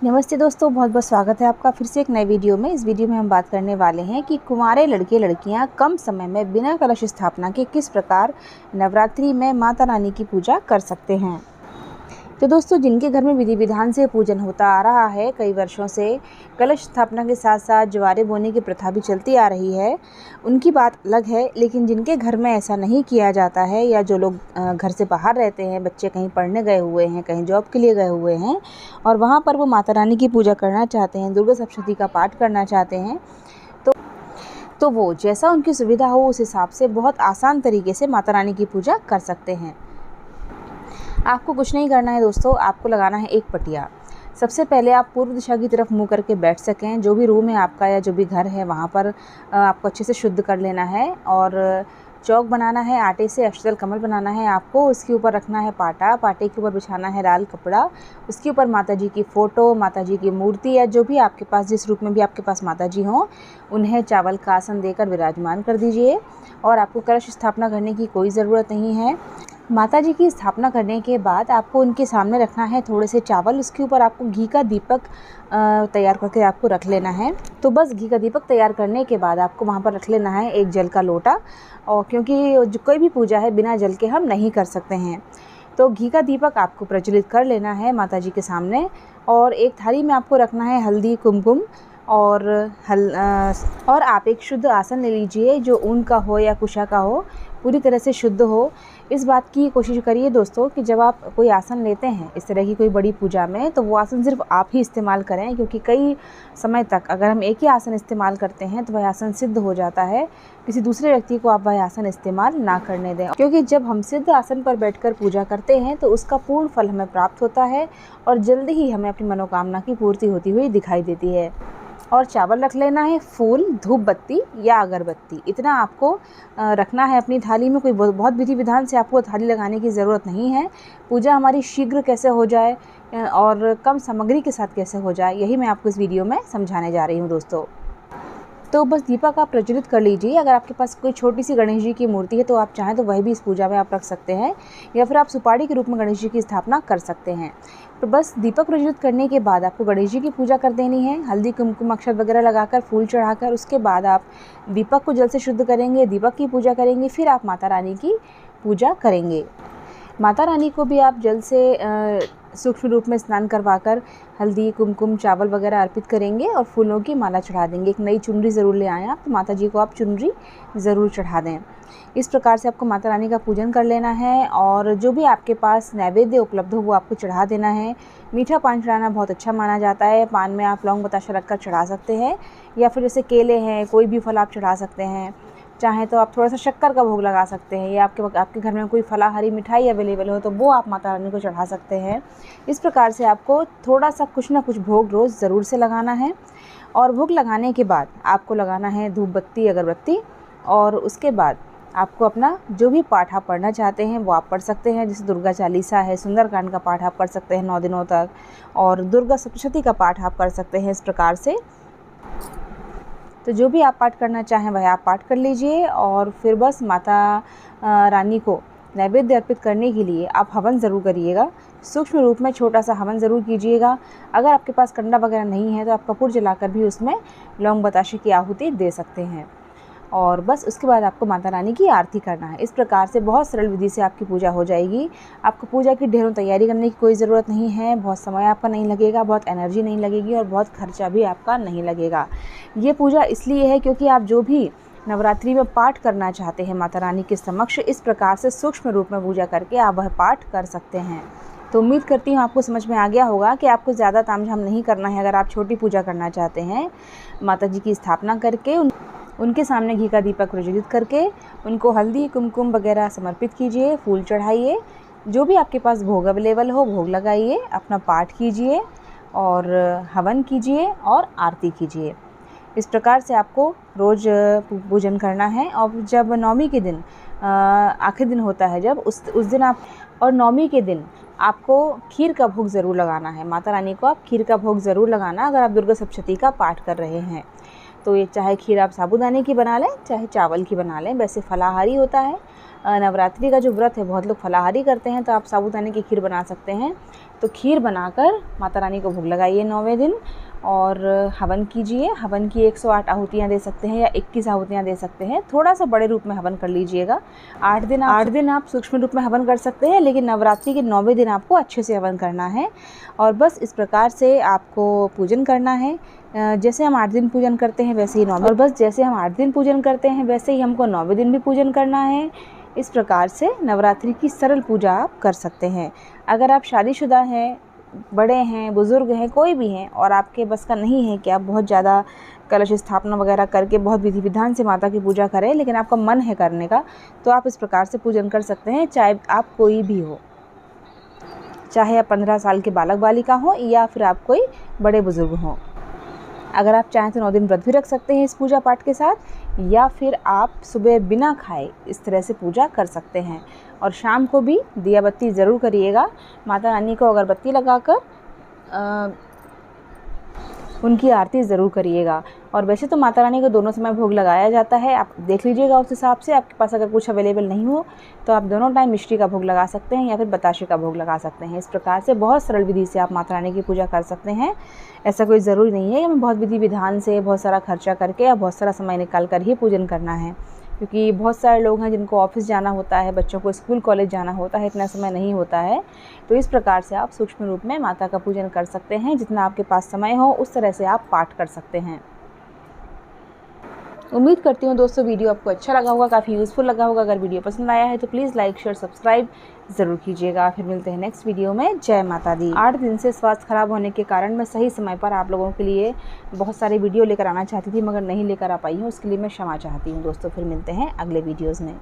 नमस्ते दोस्तों, बहुत बहुत स्वागत है आपका फिर से एक नए वीडियो में। इस वीडियो में हम बात करने वाले हैं कि कुंवारे लड़के लड़कियां कम समय में बिना कलश स्थापना के किस प्रकार नवरात्रि में माता रानी की पूजा कर सकते हैं। तो दोस्तों, जिनके घर में विधि विधान से पूजन होता आ रहा है कई वर्षों से, कलश स्थापना के साथ साथ ज्वारे बोने की प्रथा भी चलती आ रही है, उनकी बात अलग है। लेकिन जिनके घर में ऐसा नहीं किया जाता है, या जो लोग घर से बाहर रहते हैं, बच्चे कहीं पढ़ने गए हुए हैं, कहीं जॉब के लिए गए हुए हैं, और वहाँ पर वो माता रानी की पूजा करना चाहते हैं, दुर्गा सप्तशती का पाठ करना चाहते हैं, तो वो जैसा उनकी सुविधा हो उस हिसाब से बहुत आसान तरीके से माता रानी की पूजा कर सकते हैं। आपको कुछ नहीं करना है दोस्तों, आपको लगाना है एक पटिया। सबसे पहले आप पूर्व दिशा की तरफ मुंह करके बैठ सकें। जो भी रूम है आपका या जो भी घर है वहाँ पर आपको अच्छे से शुद्ध कर लेना है, और चौक बनाना है, आटे से अष्टदल कमल बनाना है आपको। उसके ऊपर रखना है पाटा, पाटे के ऊपर बिछाना है लाल कपड़ा। उसके ऊपर माता जी की फ़ोटो, माता जी की मूर्ति, या जो भी आपके पास, जिस रूप में भी आपके पास माता जी हों, उन्हें चावल का आसन देकर विराजमान कर दीजिए। और आपको कलश स्थापना करने की कोई ज़रूरत नहीं है। माता जी की स्थापना करने के बाद आपको उनके सामने रखना है थोड़े से चावल। उसके ऊपर आपको घी का दीपक तैयार करके आपको रख लेना है। तो बस घी का दीपक तैयार करने के बाद आपको वहाँ पर रख लेना है एक जल का लोटा, और क्योंकि जो कोई भी पूजा है बिना जल के हम नहीं कर सकते हैं, तो घी का दीपक आपको प्रज्वलित कर लेना है माता जी के सामने। और एक थाली में आपको रखना है हल्दी, कुमकुम और और आप एक शुद्ध आसन ले लीजिए, जो ऊन का हो या कुशा का हो, पूरी तरह से शुद्ध हो। इस बात की कोशिश करिए दोस्तों कि जब आप कोई आसन लेते हैं इस तरह की कोई बड़ी पूजा में, तो वो आसन सिर्फ आप ही इस्तेमाल करें, क्योंकि कई समय तक अगर हम एक ही आसन इस्तेमाल करते हैं तो वह आसन सिद्ध हो जाता है। किसी दूसरे व्यक्ति को आप वह आसन इस्तेमाल ना करने दें, क्योंकि जब हम सिद्ध आसन पर बैठकर पूजा करते हैं तो उसका पूर्ण फल हमें प्राप्त होता है, और जल्दी ही हमें अपनी मनोकामना की पूर्ति होती हुई दिखाई देती है। और चावल रख लेना है, फूल, धूप बत्ती या अगरबत्ती, इतना आपको रखना है अपनी थाली में। कोई बहुत विधि विधान से आपको थाली लगाने की ज़रूरत नहीं है। पूजा हमारी शीघ्र कैसे हो जाए और कम सामग्री के साथ कैसे हो जाए, यही मैं आपको इस वीडियो में समझाने जा रही हूँ दोस्तों। तो बस दीपक आप प्रज्वलित कर लीजिए। अगर आपके पास कोई छोटी सी गणेश जी की मूर्ति है तो आप चाहें तो वह भी इस पूजा में आप रख सकते हैं, या फिर आप सुपारी के रूप में गणेश जी की स्थापना कर सकते हैं। तो बस दीपक प्रज्वलित करने के बाद आपको गणेश जी की पूजा कर देनी है, हल्दी, कुमकुम, अक्षत वगैरह लगाकर, फूल चढ़ाकर। उसके बाद आप दीपक को जल से शुद्ध करेंगे, दीपक की पूजा करेंगे, फिर आप माता रानी की पूजा करेंगे। माता रानी को भी आप जल से सूक्ष्म रूप में स्नान करवाकर हल्दी, कुमकुम, चावल वगैरह अर्पित करेंगे और फूलों की माला चढ़ा देंगे। एक नई चुनरी ज़रूर ले आएँ आप, तो माता जी को आप चुनरी ज़रूर चढ़ा दें। इस प्रकार से आपको माता रानी का पूजन कर लेना है, और जो भी आपके पास नैवेद्य उपलब्ध हो वो आपको चढ़ा देना है। मीठा पान चढ़ाना बहुत अच्छा माना जाता है। पान में आप लौंग बताशा रखकर चढ़ा सकते हैं, या फिर जैसे केले हैं, कोई भी फल आप चढ़ा सकते हैं। चाहें तो आप थोड़ा सा शक्कर का भोग लगा सकते हैं, या आपके घर में कोई फलाहारी मिठाई अवेलेबल हो तो वो आप माता रानी को चढ़ा सकते हैं। इस प्रकार से आपको थोड़ा सा कुछ ना कुछ भोग रोज़ ज़रूर से लगाना है। और भोग लगाने के बाद आपको लगाना है धूप बत्ती, अगरबत्ती, और उसके बाद आपको अपना जो भी पाठ आप पढ़ना चाहते हैं वो आप पढ़ सकते हैं। जैसे दुर्गा चालीसा है, सुंदरकांड का पाठ आप कर सकते हैं 9 दिनों तक, और दुर्गा सप्तशती का पाठ आप कर सकते हैं। इस प्रकार से तो जो भी आप पाठ करना चाहें वह आप पाठ कर लीजिए, और फिर बस माता रानी को नैवेद्य अर्पित करने के लिए आप हवन ज़रूर करिएगा। सूक्ष्म रूप में छोटा सा हवन ज़रूर कीजिएगा। अगर आपके पास कंडा वगैरह नहीं है तो आप कपूर जलाकर भी उसमें लौंग बताशे की आहुति दे सकते हैं। और बस उसके बाद आपको माता रानी की आरती करना है। इस प्रकार से बहुत सरल विधि से आपकी पूजा हो जाएगी। आपको पूजा की ढेरों तैयारी करने की कोई ज़रूरत नहीं है। बहुत समय आपका नहीं लगेगा, बहुत एनर्जी नहीं लगेगी, और बहुत खर्चा भी आपका नहीं लगेगा। ये पूजा इसलिए है क्योंकि आप जो भी नवरात्रि में पाठ करना चाहते हैं माता रानी के समक्ष, इस प्रकार से सूक्ष्म रूप में पूजा करके आप वह पाठ कर सकते हैं। तो उम्मीद करती हूँ आपको समझ में आ गया होगा कि आपको ज़्यादा तामझाम नहीं करना है। अगर आप छोटी पूजा करना चाहते हैं, माता जी की स्थापना करके उनके सामने घी का दीपक प्रज्वलित करके उनको हल्दी, कुमकुम वगैरह समर्पित कीजिए, फूल चढ़ाइए, जो भी आपके पास भोग अवेलेबल हो भोग लगाइए, अपना पाठ कीजिए और हवन कीजिए और आरती कीजिए। इस प्रकार से आपको रोज़ पूजन करना है। और जब नवमी के दिन आखिरी दिन होता है, जब उस दिन आप, और नवमी के दिन आपको खीर का भोग ज़रूर लगाना है। माता रानी को आप खीर का भोग ज़रूर लगाना अगर आप दुर्गा सप्तशती का पाठ कर रहे हैं। तो ये चाहे खीर आप साबूदाने की बना लें, चाहे चावल की बना लें। वैसे फलाहारी होता है, नवरात्रि का जो व्रत है बहुत लोग फलाहारी करते हैं, तो आप साबूदाने की खीर बना सकते हैं। तो खीर बनाकर माता रानी को भोग लगाइए 9वें दिन और हवन कीजिए। हवन की 108 आहुतियाँ दे सकते हैं या 21 आहुतियाँ दे सकते हैं। थोड़ा सा बड़े रूप में हवन कर लीजिएगा। 8 दिन आप सूक्ष्म रूप में हवन कर सकते हैं, लेकिन नवरात्रि के 9वें दिन आपको अच्छे से हवन करना है। और बस इस प्रकार से आपको पूजन करना है। जैसे हम 8 दिन पूजन करते हैं वैसे ही 9वें, और बस जैसे हम 8 दिन पूजन करते हैं वैसे ही हमको 9वें दिन भी पूजन करना है। इस प्रकार से नवरात्रि की सरल पूजा आप कर सकते हैं। अगर आप शादीशुदा हैं, बड़े हैं, बुज़ुर्ग हैं, कोई भी हैं और आपके बस का नहीं है कि आप बहुत ज़्यादा कलश स्थापना वगैरह करके बहुत विधि विधान से माता की पूजा करें, लेकिन आपका मन है करने का, तो आप इस प्रकार से पूजन कर सकते हैं। चाहे आप कोई भी हो, चाहे आप 15 साल के बालक बालिका हो या फिर आप कोई बड़े बुज़ुर्ग हों। अगर आप चाहें तो 9 दिन व्रत भी रख सकते हैं इस पूजा पाठ के साथ, या फिर आप सुबह बिना खाए इस तरह से पूजा कर सकते हैं। और शाम को भी दिया बत्ती ज़रूर करिएगा। माता रानी को अगरबत्ती लगाकर उनकी आरती ज़रूर करिएगा। और वैसे तो माता रानी को दोनों समय भोग लगाया जाता है, आप देख लीजिएगा उस हिसाब से। आपके पास अगर कुछ अवेलेबल नहीं हो तो आप दोनों टाइम मिश्री का भोग लगा सकते हैं या फिर बताशे का भोग लगा सकते हैं। इस प्रकार से बहुत सरल विधि से आप माता रानी की पूजा कर सकते हैं। ऐसा कोई ज़रूरी नहीं है कि हमें बहुत विधि विधान से बहुत सारा खर्चा करके या बहुत सारा समय निकाल कर ही पूजन करना है, क्योंकि बहुत सारे लोग हैं जिनको ऑफिस जाना होता है, बच्चों को स्कूल कॉलेज जाना होता है, इतना समय नहीं होता है। तो इस प्रकार से आप सूक्ष्म रूप में माता का पूजन कर सकते हैं। जितना आपके पास समय हो उस तरह से आप पाठ कर सकते हैं। उम्मीद करती हूँ दोस्तों वीडियो आपको अच्छा लगा होगा, काफ़ी यूज़फुल लगा होगा। अगर वीडियो पसंद आया है तो प्लीज़ लाइक शेयर सब्सक्राइब ज़रूर कीजिएगा। फिर मिलते हैं नेक्स्ट वीडियो में। जय माता दी। 8 दिन से स्वास्थ्य खराब होने के कारण मैं सही समय पर आप लोगों के लिए बहुत सारे वीडियो लेकर आना चाहती थी, मगर नहीं लेकर आ पाई हूँ। उसके लिए मैं क्षमा चाहती हूँ दोस्तों। फिर मिलते हैं अगले वीडियोज़ में।